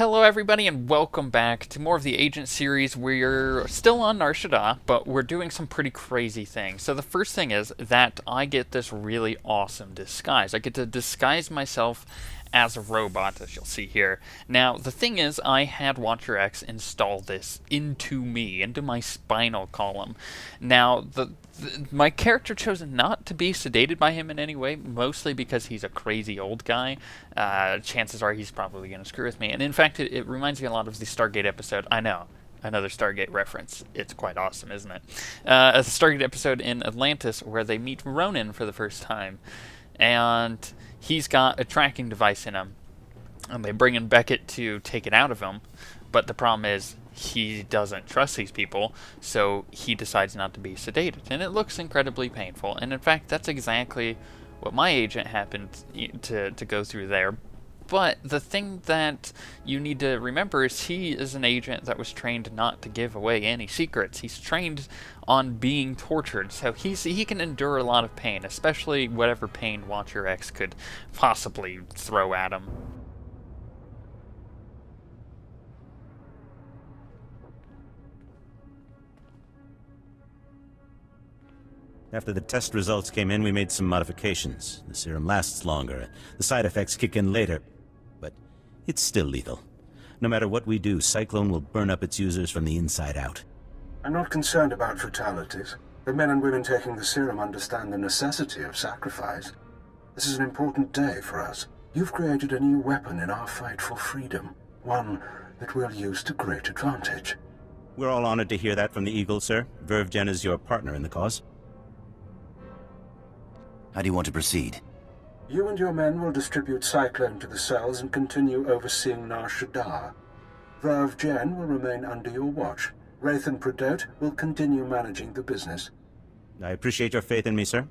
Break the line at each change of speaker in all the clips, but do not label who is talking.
Hello everybody and welcome back to more of the Agent series. We're still on Nar Shaddaa, but we're doing some pretty crazy things. So the first thing is that I get this really awesome disguise. I get to disguise myself as a robot, as you'll see here. Now, the thing is, I had Watcher X install this into me, into my spinal column. Now, my character chose not to be sedated by him in any way, mostly because he's a crazy old guy. Chances are he's probably going to screw with me. And in fact, it reminds me a lot of the Stargate episode. I know, another Stargate reference. It's quite awesome, isn't it? A Stargate episode in Atlantis where they meet Ronan for the first time. And he's got a tracking device in him. And they bring in Beckett to take it out of him. But the problem is, he doesn't trust these people, so he decides not to be sedated. And it looks incredibly painful. And in fact, that's exactly what my agent happened to go through there. But the thing that you need to remember is he is an agent that was trained not to give away any secrets. He's trained on being tortured, so he can endure a lot of pain, especially whatever pain Watcher X could possibly throw at him.
After the test results came in, we made some modifications. The serum lasts longer. The side effects kick in later. But it's still lethal. No matter what we do, Cyclone will burn up its users from the inside out.
I'm not concerned about fatalities. The men and women taking the serum understand the necessity of sacrifice. This is an important day for us. You've created a new weapon in our fight for freedom. One that we'll use to great advantage.
We're all honored to hear that from the Eagle, sir. Vervgen is your partner in the cause.
How do you want to proceed?
You and your men will distribute Cyclone to the cells and continue overseeing Nar Shaddaa. Vervgen will remain under your watch. Wraith and Pradote will continue managing the business.
I appreciate your faith in me, sir.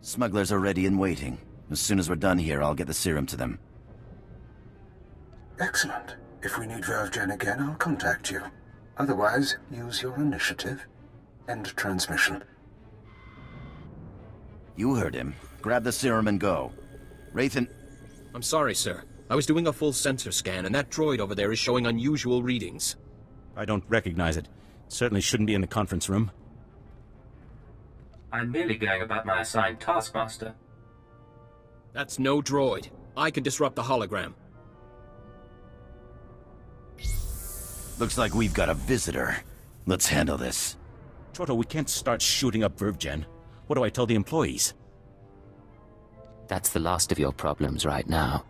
Smugglers are ready and waiting. As soon as we're done here, I'll get the serum to them.
Excellent. If we need Vervgen again, I'll contact you. Otherwise, use your initiative. End transmission.
You heard him. Grab the serum and go. Wraith and...
I'm sorry, sir. I was doing a full sensor scan, and that droid over there is showing unusual readings.
I don't recognize it. Certainly shouldn't be in the conference room.
I'm merely going about my assigned taskmaster.
That's no droid. I can disrupt the hologram.
Looks like we've got a visitor. Let's handle this.
Choto, we can't start shooting up Vervgen. What do I tell the employees?
That's the last of your problems right now.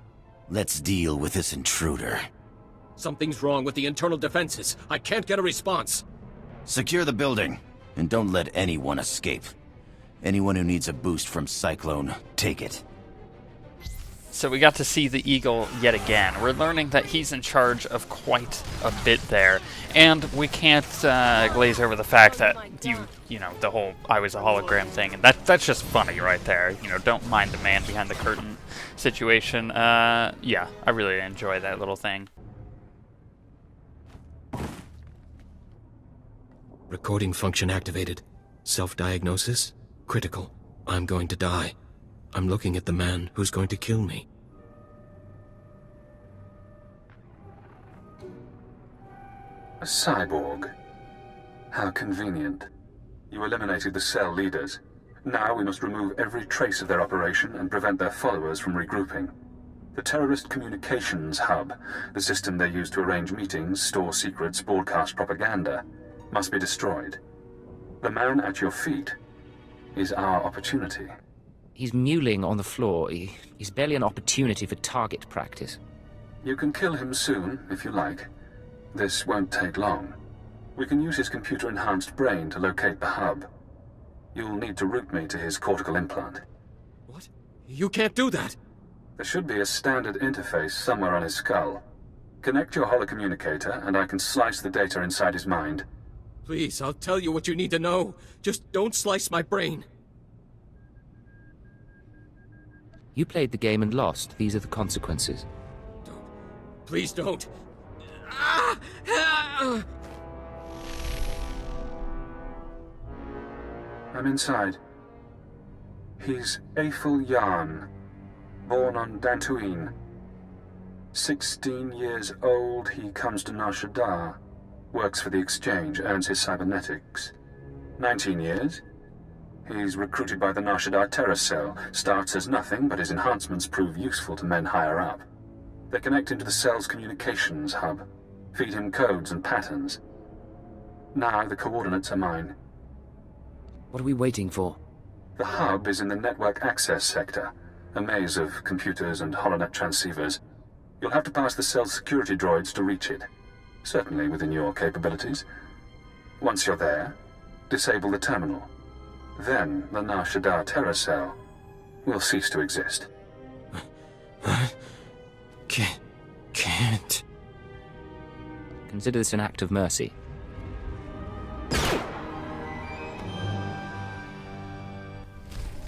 Let's deal with this intruder.
Something's wrong with the internal defenses. I can't get a response.
Secure the building, and don't let anyone escape. Anyone who needs a boost from Cyclone, take it.
So we got to see the Eagle yet again. We're learning that he's in charge of quite a bit there. And we can't glaze over the fact that you know, the whole I was a hologram thing. And that's just funny right there. You know, don't mind the man behind the curtain situation. Yeah, I really enjoy that little thing.
Recording function activated. Self-diagnosis? Critical. I'm going to die. I'm looking at the man who's going to kill me.
A cyborg. How convenient. You eliminated the cell leaders. Now we must remove every trace of their operation and prevent their followers from regrouping. The terrorist communications hub, the system they use to arrange meetings, store secrets, broadcast propaganda, must be destroyed. The man at your feet is our opportunity.
He's mewling on the floor. He's barely an opportunity for target practice.
You can kill him soon, if you like. This won't take long. We can use his computer-enhanced brain to locate the hub. You'll need to route me to his cortical implant.
What? You can't do that!
There should be a standard interface somewhere on his skull. Connect your holocommunicator, and I can slice the data inside his mind.
Please, I'll tell you what you need to know. Just don't slice my brain.
You played the game and lost. These are the consequences.
Don't. Please don't. Ah! Ah!
I'm inside. He's Aethel Yarn, born on Dantooine. 16 years old, he comes to Nar Shaddaa, works for the Exchange, earns his cybernetics. 19 years, he's recruited by the Nar Shaddaa Terror Cell, starts as nothing, but his enhancements prove useful to men higher up. They connect into the cell's communications hub, feed him codes and patterns. Now the coordinates are mine.
What are we waiting for?
The hub is in the network access sector, a maze of computers and holonet transceivers. You'll have to pass the cell's security droids to reach it, certainly within your capabilities. Once you're there, disable the terminal. Then the Nar Shaddaa Terror Cell will cease to exist.
Can't.
Consider this an act of mercy.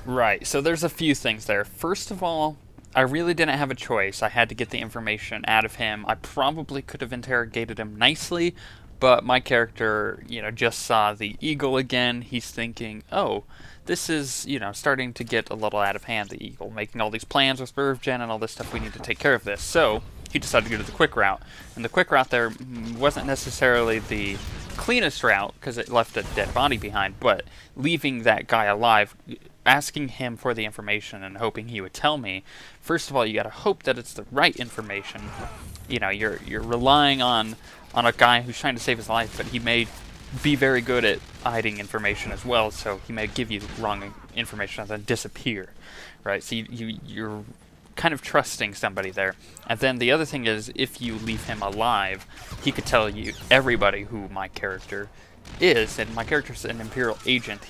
Right, so there's a few things there. First of all, I really didn't have a choice. I had to get the information out of him. I probably could have interrogated him nicely, but my character, just saw the eagle again. He's thinking, oh, this is, starting to get a little out of hand, the eagle, making all these plans with Gen and all this stuff. We need to take care of this. So he decided to go to the quick route. And the quick route there wasn't necessarily the cleanest route, because it left a dead body behind, but leaving that guy alive, asking him for the information and hoping he would tell me. First of all, you gotta hope that it's the right information. You're relying on a guy who's trying to save his life, but he may be very good at hiding information as well, so he may give you wrong information and then disappear, right? So you're kind of trusting somebody there. And then the other thing is, if you leave him alive, he could tell you everybody who my character is, and my character's an Imperial Agent.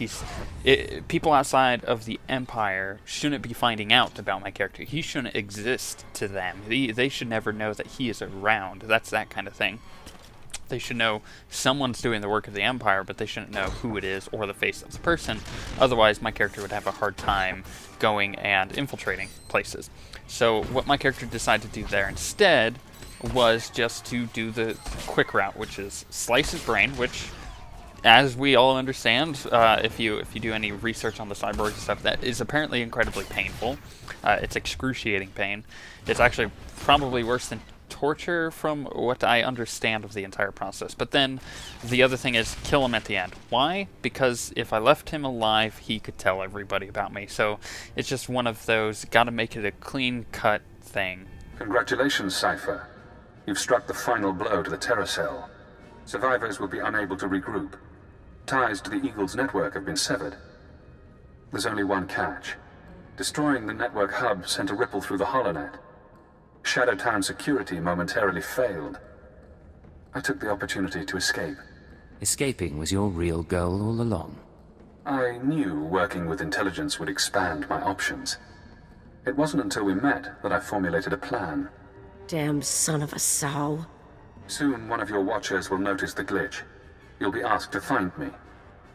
People outside of the Empire shouldn't be finding out about my character. He shouldn't exist to them. They should never know that he is around. That's that kind of thing. They should know someone's doing the work of the Empire, but they shouldn't know who it is or the face of the person. Otherwise, my character would have a hard time going and infiltrating places. So what my character decided to do there instead was just to do the quick route, which is slice his brain, which, as we all understand, if you do any research on the cyborgs and stuff, that is apparently incredibly painful. It's excruciating pain. It's actually probably worse than torture from what I understand of the entire process. But then the other thing is kill him at the end. Why? Because if I left him alive, he could tell everybody about me. So it's just one of those, gotta make it a clean-cut thing.
Congratulations, Cypher. You've struck the final blow to the Terror Cell. Survivors will be unable to regroup. Ties to the Eagle's network have been severed. There's only one catch. Destroying the network hub sent a ripple through the holonet. Shadowtown security momentarily failed. I took the opportunity to escape.
Escaping was your real goal all along.
I knew working with intelligence would expand my options. It wasn't until we met that I formulated a plan.
Damn son of a sow.
Soon one of your watchers will notice the glitch. You'll be asked to find me,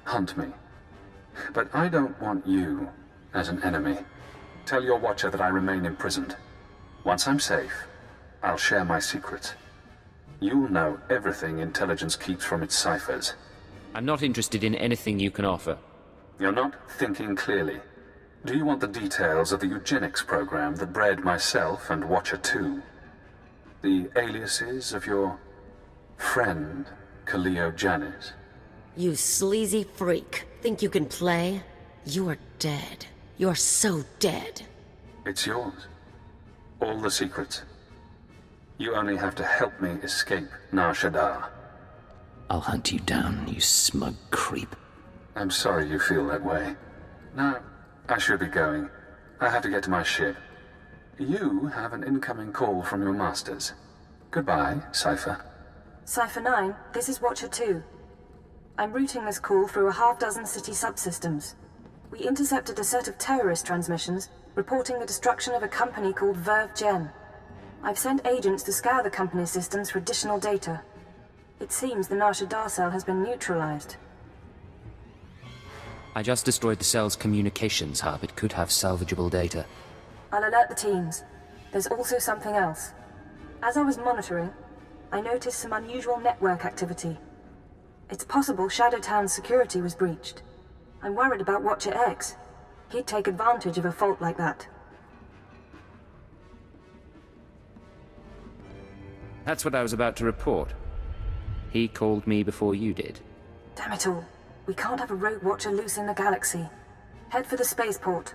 hunt me. But I don't want you as an enemy. Tell your watcher that I remain imprisoned. Once I'm safe, I'll share my secrets. You'll know everything intelligence keeps from its ciphers.
I'm not interested in anything you can offer.
You're not thinking clearly. Do you want the details of the eugenics program that bred myself and Watcher 2? The aliases of your friend, Koliya Janis?
You sleazy freak. Think you can play? You're dead. You're so dead.
It's yours. All the secrets. You only have to help me escape Nar Shaddaa.
I'll hunt you down, you smug creep.
I'm sorry you feel that way. Now, I should be going. I have to get to my ship. You have an incoming call from your masters. Goodbye, Cypher.
Cypher 9, this is Watcher 2. I'm routing this call through a half-dozen city subsystems. We intercepted a set of terrorist transmissions reporting the destruction of a company called Gen. I've sent agents to scour the company's systems for additional data. It seems the Nar Shaddaa cell has been neutralized.
I just destroyed the cell's communications hub. It could have salvageable data.
I'll alert the teams. There's also something else. As I was monitoring, I noticed some unusual network activity. It's possible Shadowtown's security was breached. I'm worried about Watcher X. He'd take advantage of a fault like that.
That's what I was about to report. He called me before you did.
Damn it all. We can't have a rogue watcher loose in the galaxy. Head for the spaceport.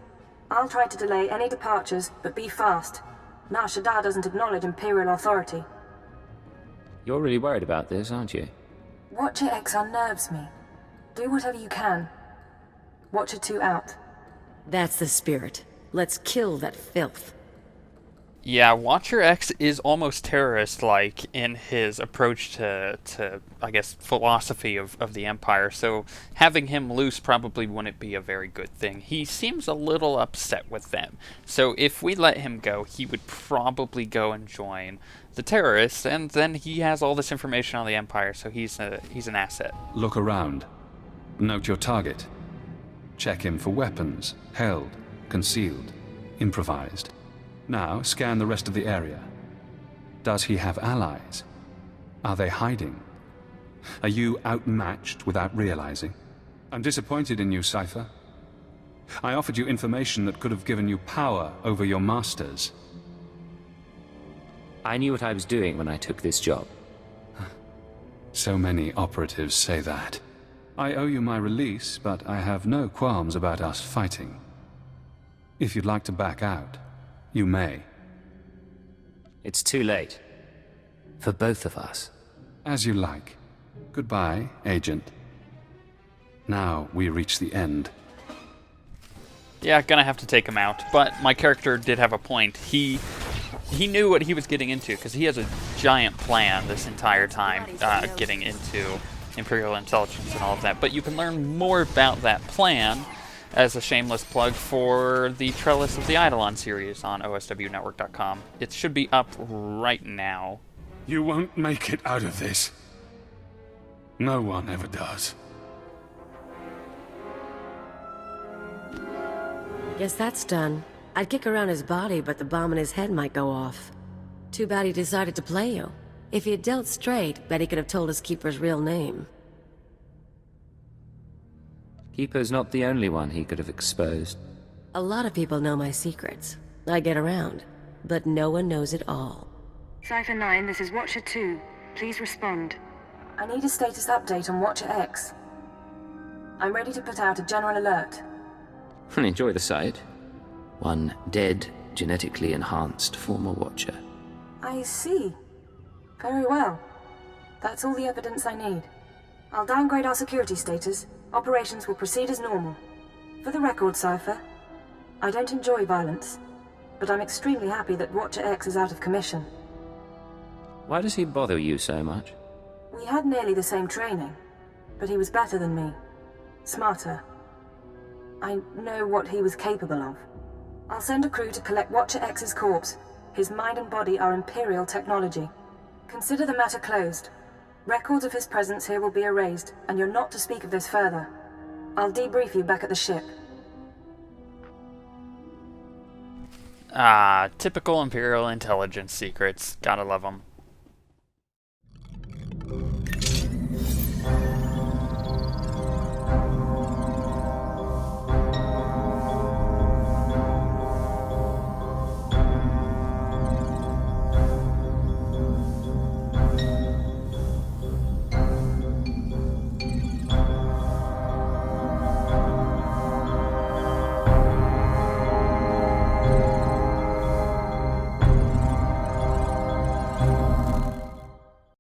I'll try to delay any departures, but be fast. Nar Shaddaa doesn't acknowledge Imperial authority.
You're really worried about this, aren't you?
Watcher X unnerves me. Do whatever you can. Watcher 2 out.
That's the spirit. Let's kill that filth.
Yeah, Watcher X is almost terrorist-like in his approach to I guess, philosophy of the Empire, so having him loose probably wouldn't be a very good thing. He seems a little upset with them, so if we let him go, he would probably go and join the terrorists, and then he has all this information on the Empire, so he's an asset.
Look around. Note your target. Check him for weapons, held, concealed, improvised. Now, scan the rest of the area. Does he have allies? Are they hiding? Are you outmatched without realizing? I'm disappointed in you, Cypher. I offered you information that could have given you power over your masters.
I knew what I was doing when I took this job.
So many operatives say that. I owe you my release, but I have no qualms about us fighting. If you'd like to back out, you may.
It's too late. For both of us.
As you like. Goodbye, Agent. Now we reach the end.
Yeah, gonna have to take him out, but my character did have a point. He knew what he was getting into, because he has a giant plan this entire time, getting into Imperial Intelligence and all of that. But you can learn more about that plan as a shameless plug for the Trellis of the Eidolon series on OSWnetwork.com. It should be up right now.
You won't make it out of this. No one ever does.
Guess that's done. I'd kick around his body, but the bomb in his head might go off. Too bad he decided to play you. If he had dealt straight, bet he could have told his keeper's real name.
Keeper's not the only one he could have exposed.
A lot of people know my secrets. I get around, but no one knows it all.
Cypher 9, this is Watcher 2. Please respond. I need a status update on Watcher X. I'm ready to put out a general alert.
Enjoy the sight. One dead, genetically enhanced former Watcher.
I see. Very well. That's all the evidence I need. I'll downgrade our security status. Operations will proceed as normal. For the record, Cypher, I don't enjoy violence, but I'm extremely happy that Watcher X is out of commission.
Why does he bother you so much?
We had nearly the same training, but he was better than me. Smarter. I know what he was capable of. I'll send a crew to collect Watcher X's corpse. His mind and body are Imperial technology. Consider the matter closed. Records of his presence here will be erased, and you're not to speak of this further. I'll debrief you back at the ship.
Typical Imperial intelligence secrets. Gotta love them.